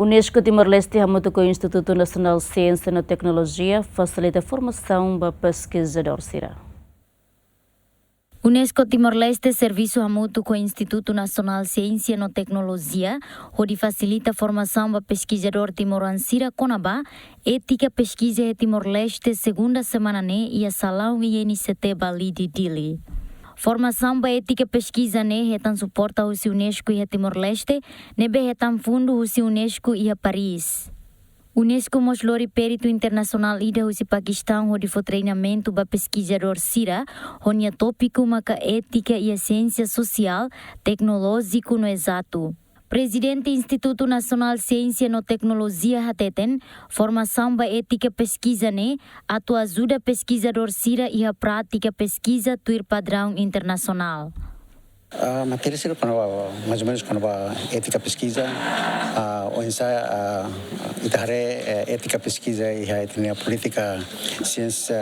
Unesco Timor-Leste hamutu com o Instituto Nacional de Ciência e Tecnologia facilita a formação para pesquisador Sira. Unesco Timor-Leste serviço hamutu com o Instituto Nacional de Ciência e Tecnologia, onde facilita a formação para pesquisador timoransira Conaba, ética pesquisa em Timor-Leste segunda semana e a salão e INCT Bali de Dili. Formação para ética pesquisa retan suporta o Unesco e a Timor-Leste, nebe retan fundo o Unesco e a Paris. Unesco moslori perito internacional ida o Paquistão onde foi treinamento para pesquisador Sira, onde é tópico maca ética e a ciência social, tecnológico no exato. Presidente do Instituto Nacional de Ciência e Tecnologia Hateten, formação para ética pesquisa atua ajuda pesquisador Sira e a prática pesquisa tuir padrão internacional. A matéria será mais ou menos quando ética pesquisa, o ensaio ética pesquisa e a política ciência,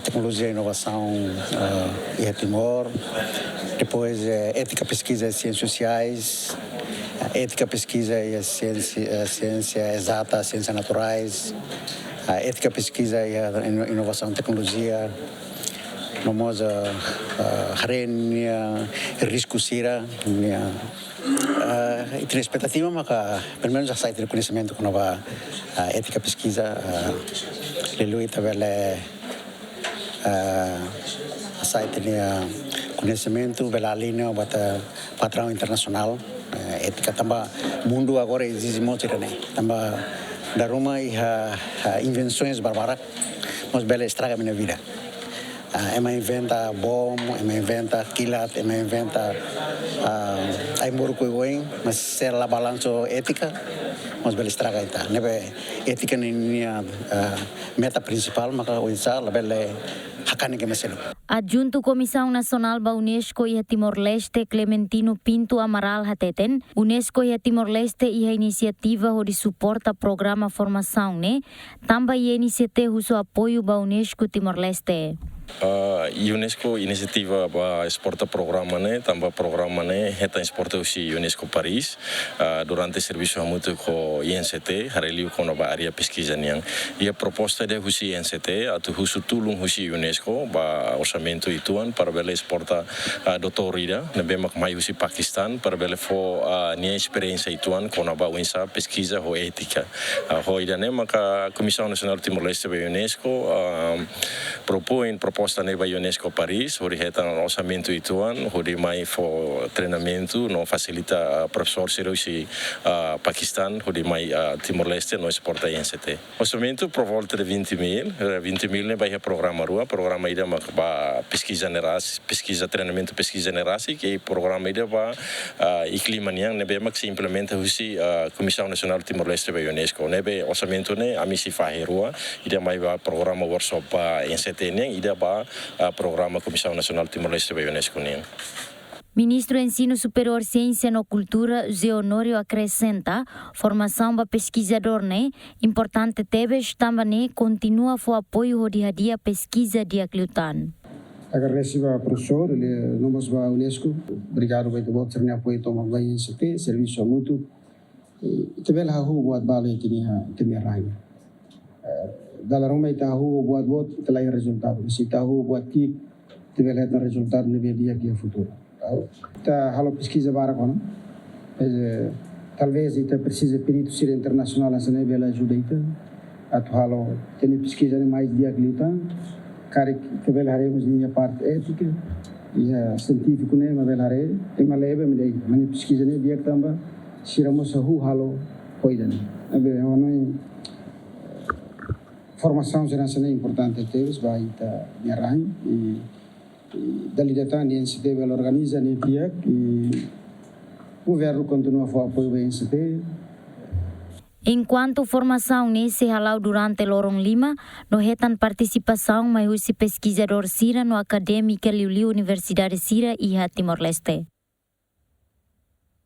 tecnologia e inovação e a Timor. Depois ética pesquisa e ciências sociais, ética pesquisa e a ciência exata, ciências naturais, ética pesquisa e a inovação e tecnologia. Nomos haren risco Sira e tem expectativa maka pelo menos a site de conhecimento com nova ética pesquisa lelui tabela a site de conhecimento bela linha bata padrão internacional ética tamba mundo agora existe muito tamba da Roma e invenções bárbaras mas bela estraga minha vida. Ema inventa bom, ema inventa kilat, ema inventa ai moro coigoing, mas ser la balanço ética, mas bela estraga ita. Nebe ética ninia meta principal, maka uinsa la bela hakane que meselo. Adjunto Comissão Nacional da Unesco e a Timor-Leste Clementino Pinto Amaral Hateten, Unesco e a Timor-Leste e a iniciativa onde suporta programa formação, também a iniciativa uso apoio da Unesco Timor-Leste. UNESCO inisiativa ba exporta programa tambah programa heta exporta usi UNESCO Paris durante serviço hamutu ko INCT hareliu kono ba area pesquisa niang ia proposta de usi INCT atu husu tulung usi UNESCO ba orçamento ituan para bela exporta doutorida nebe mak mai usi Pakistan para bela fo nia experiência ituan kono ba uinsa pesquisa ho ética ho idane maka Comissão Nacional Timor-Leste ba UNESCO propõe proposta neba UNESCO Paris, onde retan orçamento ituan, onde mai for treinamento, não facilita professor serusi Pakistan, onde mai Timor-Leste não exporta INCT. Orçamento por volta de 20 mil ne vai programa rua, programa ida ba pesquisa neras, pesquisa treinamento pesquisa nerasi, que programa ida ba clima niang nebe mak se implementa usi Comissão Nacional Timor-Leste ba UNESCO, nebe orçamento ne amisi fahe rua, ida mai ba programa workshop ba INCT niang ida ba programa Comissão Nacional Timor-Leste da UNESCO. Ministro do Ensino Superior, Ciência e Cultura, José Honório, acrescenta formação para pesquisador, importante tebes também continua o apoio dia a dia pesquisa de Acliutan. Agradeço ao professor, nós da UNESCO, obrigado pelo vosso apoio toma vai INCT, serviço mútuo. Também há buat bala tinha rainha. Dalam rumah tahu buat telah resultado. Si tahu buat ki tiba lihat resultado lebih dia futuro. Kita halo pesquisa bara kono. Talvez ita precisa perito ser internacional essa nebe ela ajuda ita. Atu halo tem pesquisa mais dia glita. Kare tiba haremos minha parte ética e científico né mas hare tema lebe me mani pesquisa né dia tambah siramos sahu halo poidan. Abe ono formação é importante teus vai ta nyarai e dali data ni NCT ela organiza ni dia e o governo continua a apoio a NCT. Enquanto formação se halau durante lorong 5, no retan participação mais o pesquisador Sira no Acadêmica Liuliu Universidade Sira e a Timor-Leste.